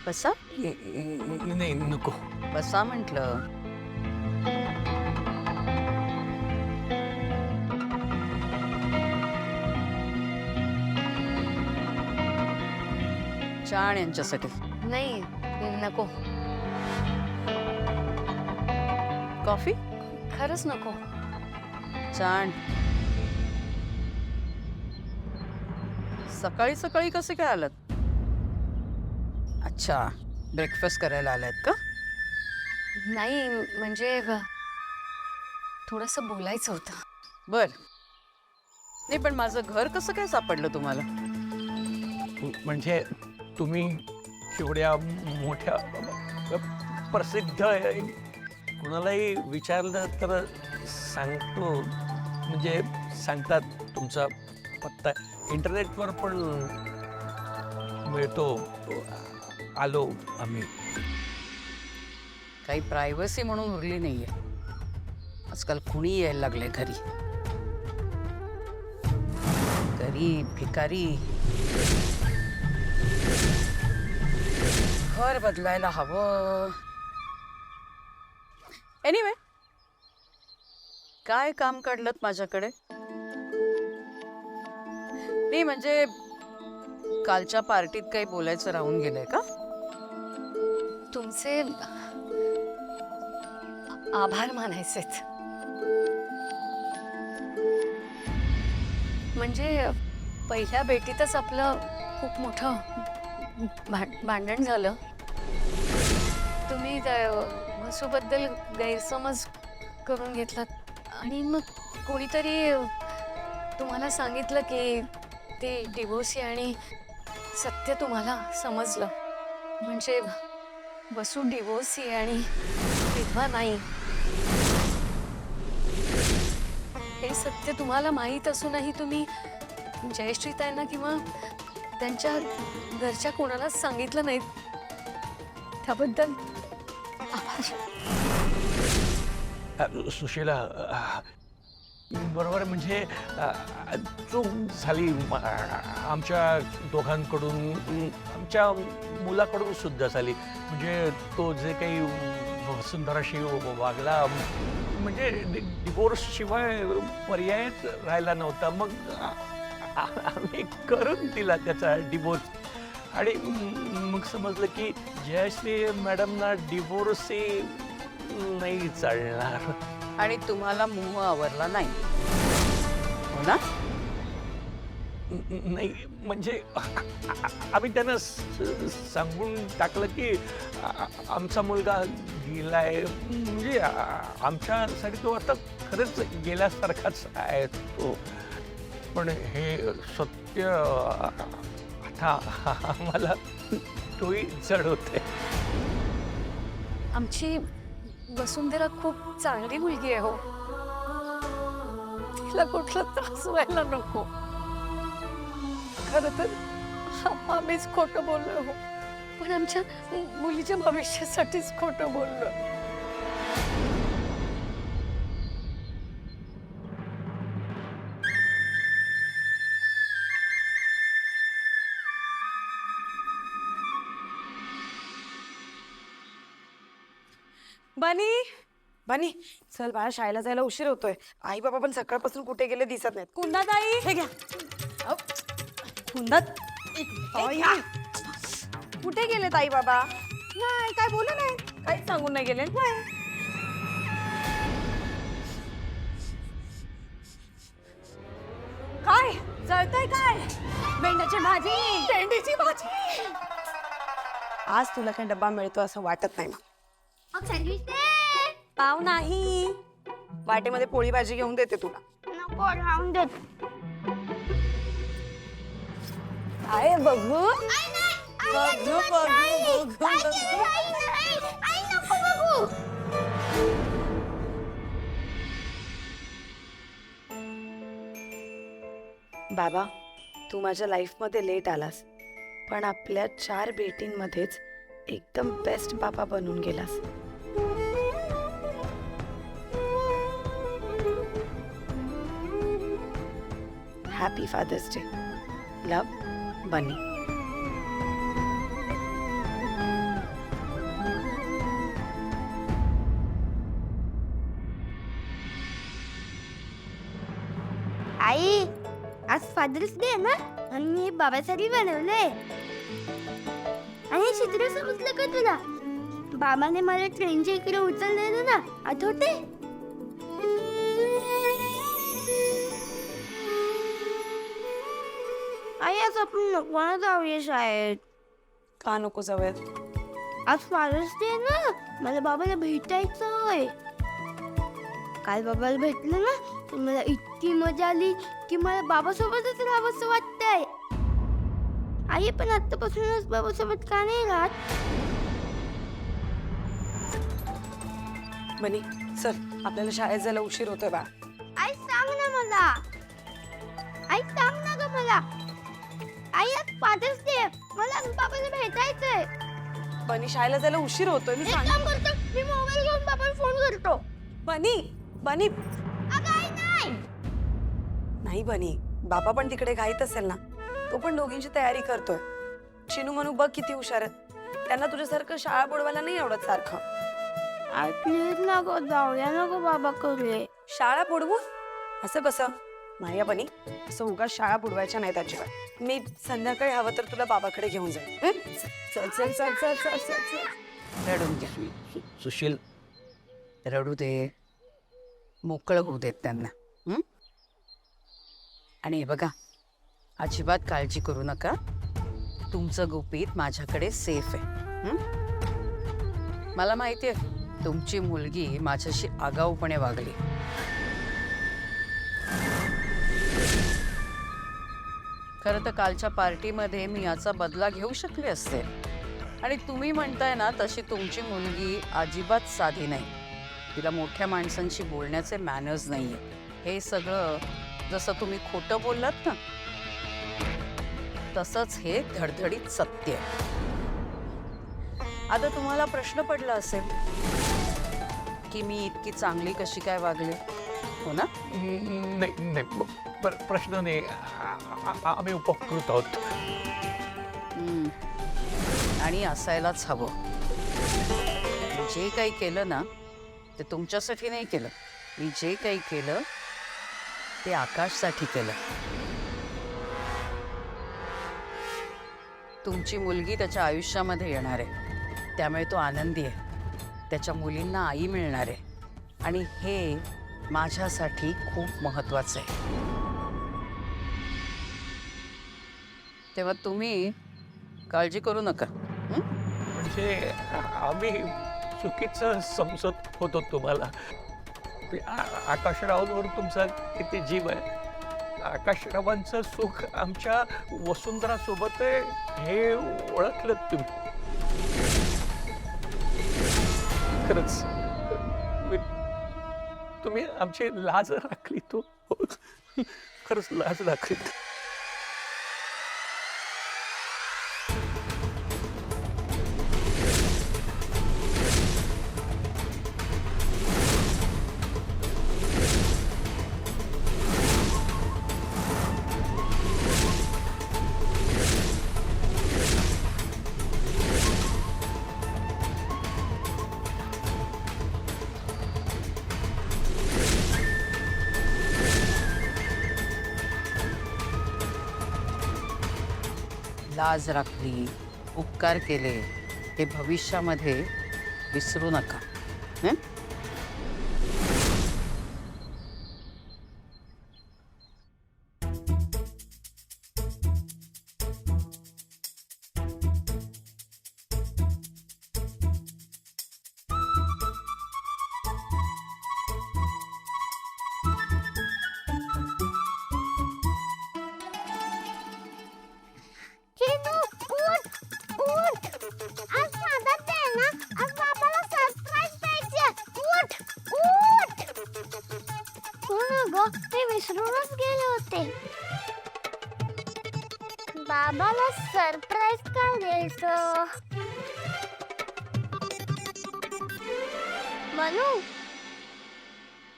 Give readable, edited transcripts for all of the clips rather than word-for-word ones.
बसा. नाही नको. बसा म्हटलं. छान यांच्यासाठी. नाही नको. कॉफी. खरंच नको. छान. सकाळी सकाळी कसे काय आलात? अच्छा, ब्रेकफास्ट करायला आलात का? नाही म्हणजे थोडंसं बोलायचं होतं. बर. नाही पण माझं घर कसं काय सापडलं तुम्हाला? म्हणजे तुम्ही एवढ्या मोठ्या प्रसिद्ध कुणालाही विचारलं तर सांगतो, म्हणजे सांगतात तुमचा पत्ता इंटरनेटवर पण मिळतो. आलो आम्ही. काही प्रायव्हसी म्हणून उरली नाहीये. आजकाल कुणी यायला लागले घरी. गरीब भिकारी. घर बदलायला हवं. एनिवे, काय काम काढलत माझ्याकडे? नाही म्हणजे कालच्या पार्टीत काही बोलायचं राहून गेलंय का? तुमचे आभार मानायचेत. म्हणजे पहिल्या भेटीतच आपलं खूप मोठं भांडण झालं. तुम्ही वसूबद्दल गैरसमज करून घेतलात आणि मग कोणीतरी तुम्हाला सांगितलं की ते डिवोर्सी आणि सत्य तुम्हाला समजलं. म्हणजे वसू डिवोर्सी आणि विधवा नाही हे सत्य तुम्हाला माहीत असूनही तुम्ही जयश्रीताईंना किंवा त्यांच्या घरच्या कोणालाच सांगितलं नाही. त्याबद्दल आभार. सुशीला, बरोबर म्हणजे चूक झाली आमच्या दोघांकडून, आमच्या मुलाकडून सुद्धा झाली. म्हणजे तो जे काही वसुंधराशी वागला, म्हणजे डिवोर्स शिवाय पर्यायच राहिला नव्हता. मग आम्ही करून दिला त्याचा डिवोर्स. आणि मग समजलं की जयश्री मॅडमना डिवोर्सही नाही चालणार. आणि तुम्हाला मोह आवरला नाही, हो ना? नाही म्हणजे आम्ही त्यांना सांगून टाकलं की आमचा मुलगा गेलाय. म्हणजे आमच्यासाठी तो आता खरंच गेल्यासारखाच आहे तो. पण हे सत्य आता आम्हाला तोही जड होते. आमची वसुंधरा खूप चांगली मुलगी आहे हो. तिला कुठला त्रास व्हायला नको. खरं तर आम्हीच खोटं बोललो हो, पण आमच्या मुलीच्या भविष्यासाठीच खोटं बोललो. बनी बनी, चल बाळा, शाळेला जायला उशीर होतोय. आई बाबा पण सकाळपासून कुठे गेले दिसत नाहीत. कुंदात आई, हे घ्या. कुंदात कुठे गेलेत आई बाबा? नाही, काय बोलू नाही, काहीच सांगून नाही गेले. नाही. काय जळतंय? काय मेंढ्याची भाजी? मेंढीची भाजी. आज तुला काही डब्बा मिळतो असं वाटत नाही. पाव नाही, वाटेमध्ये पोळी भाजी घेऊन देते तुला. नको, राहून देत. आहे बघू बघू बघू बघू. नको बघू. बाबा, तू माझ्या लाईफमध्ये लेट आलास, पण आपल्या 4 भेटींमध्येच एकदम बेस्ट बाबा बनून गेलास. Happy father's day. लव, बनी. आज फादर्स डे आहे ना, आणि मी बाबासाठी बनवलंय. आणि हे चित्र समजलं का तुला? बाबाने मला ट्रेनच्या इकडे उचललेलं ना, आठवते? आई, आज आपण नको ना जाऊया शाळेत. का नको जाऊयात? आज फादर्स डे आहे ना, मला बाबाला भेटायचंय. काल बाबाला भेटलं ना, तर मला इतकी मजा आली की मला बाबासोबतच राहावंसं वाटतंय. आई, पण आतापासूनच बाबासोबत का नाही राहत? बनी चल, आपल्याला शाळेत जायला उशीर होतोय बा. आई, सांग ना मला. आई, सांग ना ग मला. आई, आज फादर्स डे, मला बाबाला भेटायचंय. बनी, शाळेला जायला उशीर होतोय, मी एक सांग. काम करतो, मी मोबाईल घेऊन बाबाला फोन करतो. बनी बनी अगं आई, नाही. नाही बनी, बाबा पण तिकडे घाईत असेल ना, तो पण दोघींची तयारी करतोय. चिनू मनू बघ किती हुशार आहेत, त्यांना तुझ्यासारखं शाळा बुडवायला नाही आवडत सारखं. आई, प्लीज ना गो, जाऊया ना गो बाबा करूये. शाळा बुडवू असं कसं? नाही बनी, असं उगाच शाळा बुडवायच्या नाहीत अजिबात. मी संध्याकाळी हवं तर तुला बाबाकडे घेऊन जाईल. हं? चल चल चल चल चल चल चल. रडून घ्या. सुशील, रडू दे, मोकळं होऊ देत त्यांना. हं? आणि हे बघा, अजिबात काळजी करू नका. तुमचं गुपित माझ्याकडे सेफ आहे. हं? मला माहिती आहे तुमची मुलगी माझ्याशी आगाऊपणे वागली. खरं तर कालच्या पार्टीमध्ये मी याचा बदला घेऊ शकले असते. आणि तुम्ही म्हणताय ना, तशी तुमची मुलगी अजिबात साधी नाही. तिला मोठ्या माणसांशी बोलण्याचे मॅनर्स नाहीये. हे सगळं जसं तुम्ही खोटं बोललात ना, तसंच हे धडधडीत सत्य आहे. आता तुम्हाला प्रश्न पडला असेल की मी इतकी चांगली कशी काय वागले, हो ना? नाही नाही, प्रश्न नाही. आम्ही उपकृत आहोत. आणि असायलाच हवं. जे काही केलं ना, ते तुमच्यासाठी नाही केलं. मी जे काही केलं ते आकाशसाठी केलं. तुमची मुलगी त्याच्या आयुष्यामध्ये येणार आहे, त्यामुळे तो आनंदी आहे. त्याच्या मुलींना आई मिळणार आहे, आणि हे माझ्यासाठी खूप महत्त्वाचं आहे. तेव्हा तुम्ही काळजी करू नका. म्हणजे आम्ही चुकीचं समजत होतो तुम्हाला. आकाशरावांवर तुमचा किती जीव आहे. आकाशरावांचं सुख आमच्या वसुंधरासोबत आहे हे ओळखलं तुम्ही. खरंच तुम्ही आमची लाज राखली. तो खरंच लाज राखली. लाज राखली, उपकार केले, हे भविष्यामध्ये विसरू नका. हं? चिनू, उठ, उठ. आज फादर्स डे आहे ना, आज बाबाला सरप्राईज द्यायची. उठ, उठ. हो ना ग, ते विसरूनच गेले होते. बाबाला सरप्राईज काय द्यायचं? मनू,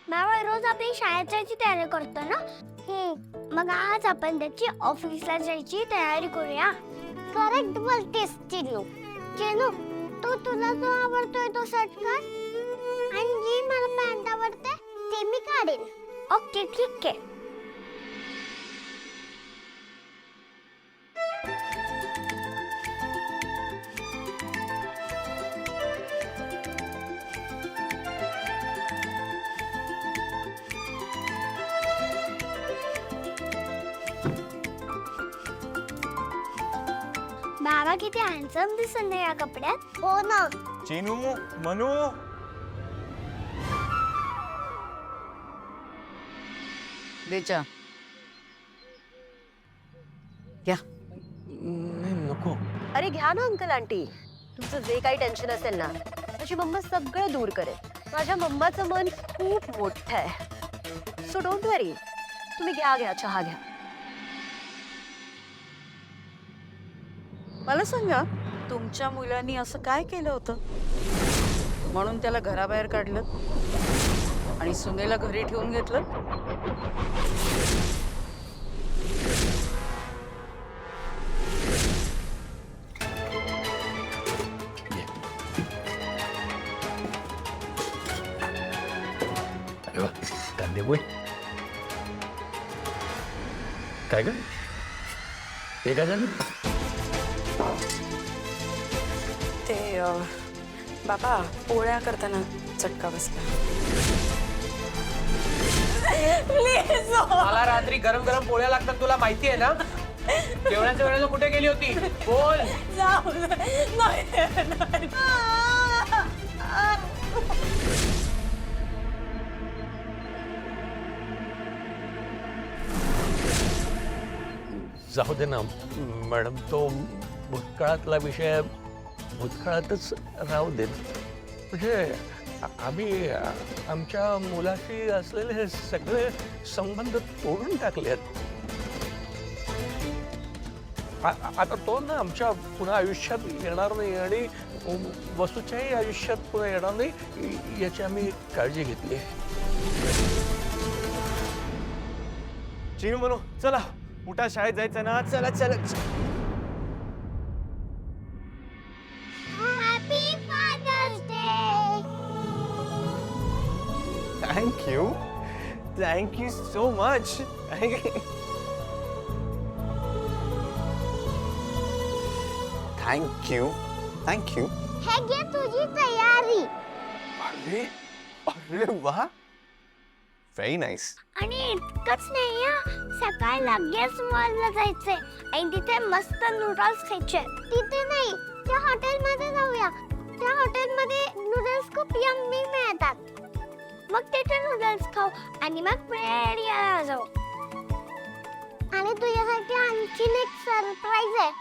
बाबा रोज आपली शाळेत जायची तयारी करतो ना. मग आज आपण त्याची ऑफिसला जायची तयारी करूया. करेक्ट बोलतेस चिनू. चिनू, तुला जो आवडतोय तो शर्ट काढ, आणि जी मला पॅन्ट आवडते ते मी काढेन. ओके, ठीक आहे. बाबा किती हँडसम दिसत नाही या कपड्यात. हो ना. चिनू, मनू, दे चहा. घ्या. नाही नको. अरे घ्या ना अंकल आंटी, तुमचं जे काही टेन्शन असेल ना माझी मम्मा सगळं दूर करेल. माझ्या मम्माचं मन खूप मोठं आहे. सो डोंट वरी, तुम्ही घ्या चहा घ्या. मला सांगा, तुमच्या मुलांनी असं काय केलं होतं म्हणून त्याला घराबाहेर काढलं आणि सुनेला घरी ठेवून घेतलं? अरे वा, कांदे पोहे. काय ग, ते काय झालं? ते बाबा पोळ्या करताना चटका बसला. मला रात्री गरम गरम पोळ्या लागतात, तुला माहिती आहे ना? जेवणाच्या वेळेला कुठे गेली होती? बोल. जाऊ दे ना मॅडम, तो भूतकाळातला विषय भूतकाळातच राहू दे. म्हणजे आम्ही आमच्या मुलाशी असलेले हे सगळे संबंध तोडून टाकलेत. आता तो ना आमच्या पुन्हा आयुष्यात येणार नाही आणि वसूच्याही आयुष्यात पुन्हा येणार नाही याची आम्ही काळजी घेतली. चिनू, मनू, चला उठा, शाळेत जायचं ना. चला चला. Happy father's day. Thank you so much. Thank you. हे घे तुझी तयारी. अरे अरे वा, व्हेरी नाईस. आणि इतकंच नाही हा, सकाळी लगेच मॉलला जायचंय आणि तिथे मस्त नूडल्स खायचे. तिथे नाही, त्या हॉटेलमध्ये जाऊया. त्या हॉटेलमध्ये नूडल्स खूप यम्मी मिळतात. मग तिथे नूडल्स खाऊ आणि मग प्रेडियाला जाऊ. आणि तुझ्यासाठी आणखीन एक सरप्राईज आहे.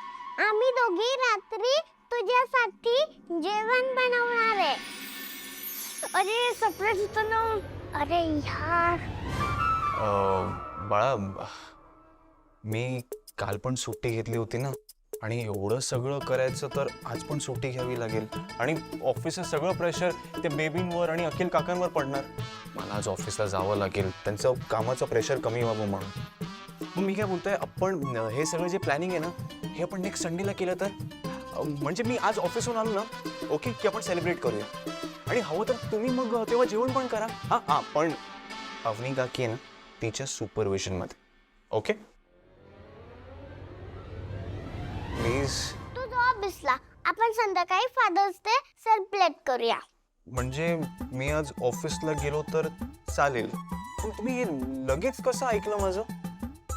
आम्ही दोघी रात्री तुझ्यासाठी जेवण बनवणार आहे. अरे सरप्राईज होतं ना. अरे यार. बाळा, मी काल पण सुट्टी घेतली होती ना, आणि एवढं सगळं करायचं तर आज पण सुट्टी घ्यावी लागेल. आणि ऑफिसचं सगळं प्रेशर त्या बेबींवर आणि अखिल काकांवर पडणार. मला आज ऑफिसला जावं लागेल, त्यांचं कामाचं प्रेशर कमी व्हावं म्हणून. मग मी काय बोलतोय, आपण हे सगळं जे प्लॅनिंग आहे ना, हे आपण नेक्स्ट संडेला केलं तर, म्हणजे मी आज ऑफिसहून आलो ना, ओके, की आपण सेलिब्रेट करूया. आणि हवं तर तुम्ही मग तेव्हा जेवण पण करा. हां, पण अवनी काकी आहे ना, तिच्या सुपरविजनमध्ये. Okay please. तू जो ऑफिसला, आपण संध्याकाळी फादर्स डे सेलिब्रेट करूया. म्हणजे मी आज ऑफिसला गेलो तर चालेल, पण तुम्ही हे लगेच कसं ऐकलं माझं?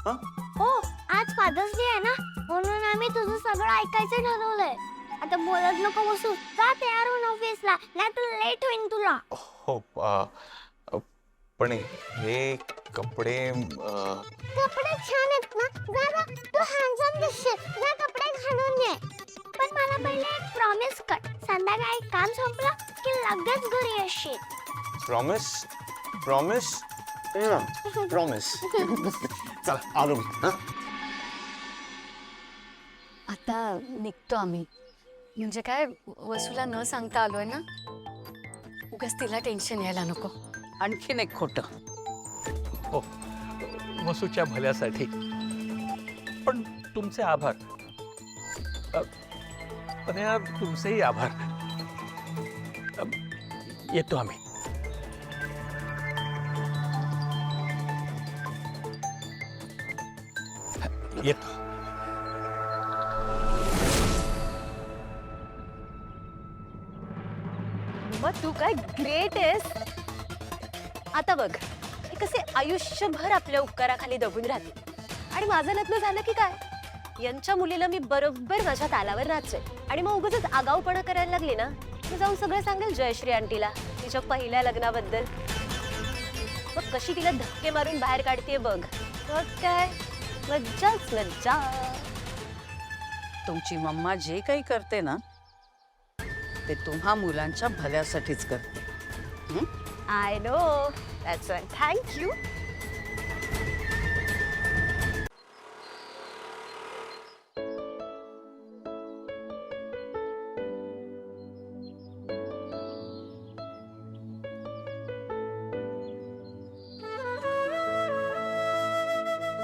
हां, हो, आज फादर्स डे आहे ना, म्हणून आम्ही तुझं सगळं ऐकायचं ठरवलंय. आता बोलत नको बसू, जा तयार होऊन ऑफिसला, नाही तर लेट होईन तुला. हो, पण हे कपडे कपडे छान आहेत ना, जरा तू हँडसम दिसशील, जा कपडे घालून ये. पण मला पहिले एक प्रॉमिस कर, संध्याकाळी काम संपलं की लगेच घरी येशील. Promise promise promise. चला आलो मी. हां, आता निघतो आम्ही. म्हणजे काय, वसूला न सांगता आलोय ना, उगाच तिला टेन्शन यायला नको. आणखीन एक खोटं. हो, वसूच्या भल्यासाठी. पण तुमचे आभार. पण यार, तुमचेही आभार. येतो आम्ही. येतो. मग तू काय ग्रेट आहेस. आता बघ, हे कसे आयुष्यभर आपल्या उपकाराखाली दबून राहतील. आणि माझं लग्न झालं की काय, यांच्या मुलीला मी बरोबर माझ्या तालावर नाचेल आणि मग उगाचच आगाऊपणा करायला लागली ना, मी जाऊन सगळं सांगेल जयश्री आंटीला तिच्या पहिल्या लग्नाबद्दल. मग कशी तिला धक्के मारून बाहेर काढतेय बघ. मग काय मज्जाच मज्जा. तुमची मम्मा जे काही करते ना ते तुम्हा मुलांच्या भल्यासाठीच करते. I know, that's why. Thank you.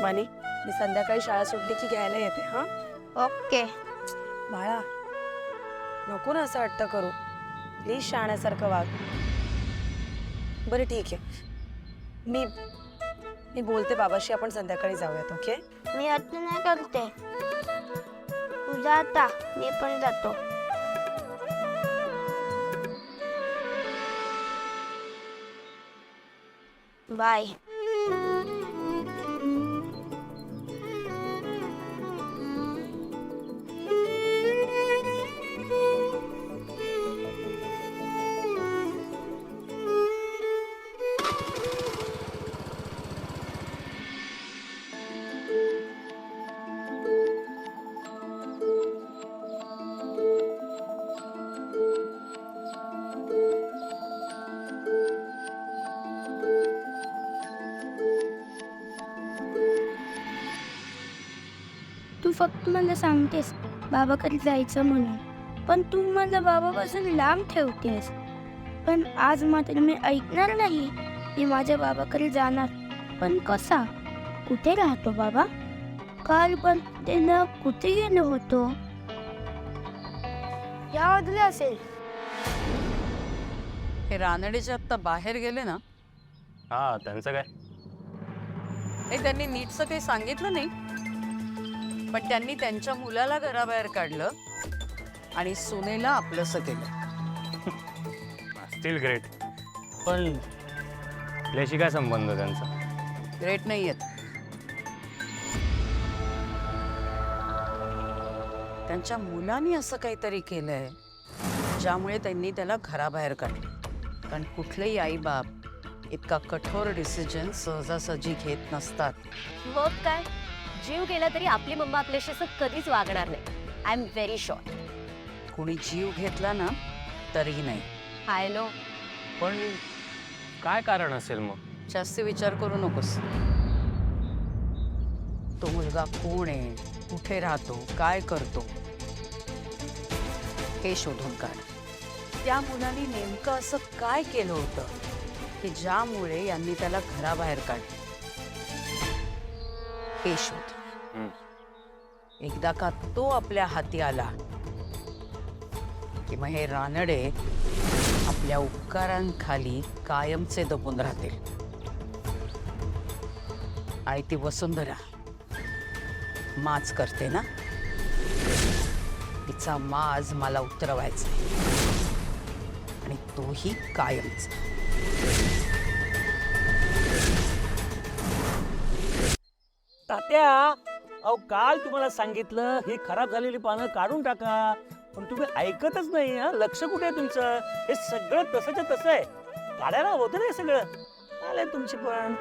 बनी, मी संध्याकाळी शाळा सुटली की घ्यायला येते. हा ओके. बाळा, नको ना असं हट्ट करू. प्लीज शाण्यासारखं वाग. बरं ठीक आहे, मी बोलते बाबाशी, आपण संध्याकाळी जाऊयात. ओके? मी आता नाही करते. तुझा आता मी पण जातो. बाय. तू फक्त मला सांगतेस बाबाकडे जायचं म्हणून, पण तू मला बाबापासून लांब ठेवतेस. पण आज मात्र मी ऐकणार नाही. मी माझ्या बाबाकडे जाणार. पण कसा? कुठे राहतो बाबा? काल पण त्याला कुठे गेलो होतो? या वाजले असेल. हे रानडेचे आत्ता बाहेर गेले ना, हा, त्यांचं काय? हे त्यांनी नीटचं काही सांगितलं नाही, पण त्यांनी त्यांच्या मुलाला घराबाहेर काढलं आणि सुनेला आपलंसं केलं. Steel great. पण आपल्याशी काय संबंध त्यांचा? ग्रेट नाही आहेत. त्यांच्या मुलांनी असं काहीतरी केलंय ज्यामुळे त्यांनी त्याला घराबाहेर काढले. कारण कुठलेही आईबाप इतका कठोर डिसिजन सहजासहजी घेत नसतात. मग काय, जीव गेला तरी आपली मम्मा आपल्याशी असं कधीच वागणार नाही. I am very sure. कुणी जीव घेतला ना तरीही नाही. I know. पण काय कारण असेल मग? जास्त विचार करू नकोस. तो मुलगा कोण आहे, कुठे राहतो, काय करतो हे शोधून काढ. त्या मुलाने नेमकं असं काय केलं होतं की ज्यामुळे यांनी त्याला घराबाहेर काढले हे शोध. एकदा का तो आपल्या हाती आला की मग हे रानडे आपल्या उपकारांखाली कायमचे दबून राहतील. आणि ती वसुंधरा माज करते ना, तिचा माज मला उतरवायचा आणि तोही कायमचा. तात्या, अहो काल तुम्हाला सांगितलं ही खराब झालेली पानं काढून टाका, पण तुम्ही ऐकतच नाही. हा, लक्ष कुठे आहे तुमचं? हे सगळं तसंच्या तसं आहे. काढायला होतं ना हे सगळं. आलंय तुमची पण.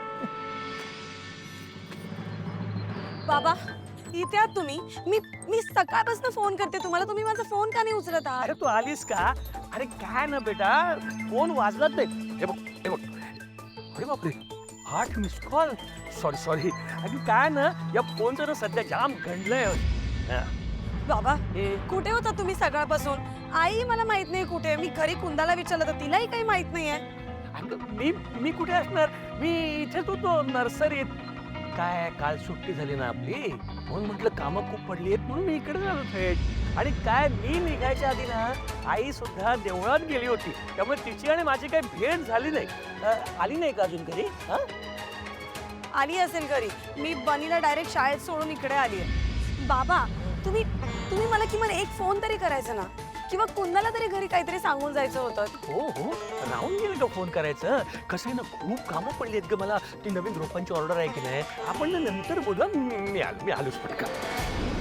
बाबा, इथे आहात तुम्ही? मी सकाळपासून फोन करते तुम्हाला, तुम्ही माझा फोन का नाही उचलत आहात? अरे तू आलीस का? अरे काय ना बेटा, फोन वाजलाच नाही. हे बघ, हे बघ. अरे बापरे, 8 मिस कॉल. सॉरी. आणि काय ना, या फोनचं ना सध्या जाम गंडलंय. बाबा, कुठे होता तुम्ही सकाळपासून? आई मला माहित नाही कुठे. मी घरी कुंदाला विचारलं तर तिलाही काही माहित नाहीये. मी कुठे असणार? मी इथेच होतो नर्सरीत. काय काल सुट्टी झाली ना आपली, म्हणून म्हटलं कामं खूप पडली आहेत म्हणून मी इकडे झालो थेट. आणि काय मी निघायच्या आधी ना आई सुद्धा देवळात गेली होती, त्यामुळे तिची आणि माझी काही भेट झाली नाही. आली नाही का अजून घरी? हा, आली असेल घरी. मी बनीला डायरेक्ट शाळेत सोडून इकडे आली आहे. बाबा, तुम्ही मला किमान एक फोन तरी करायचा ना, किंवा कुंदाला तरी घरी काहीतरी सांगून जायचं होतं. हो, राहून गेलं का फोन करायचं? कसं आहे ना, खूप कामं पडली आहेत ग मला. ती नवीन रोपांची ऑर्डर आहे की नाही, आपण ना नंतर बोलू. मी आलोच पटकन.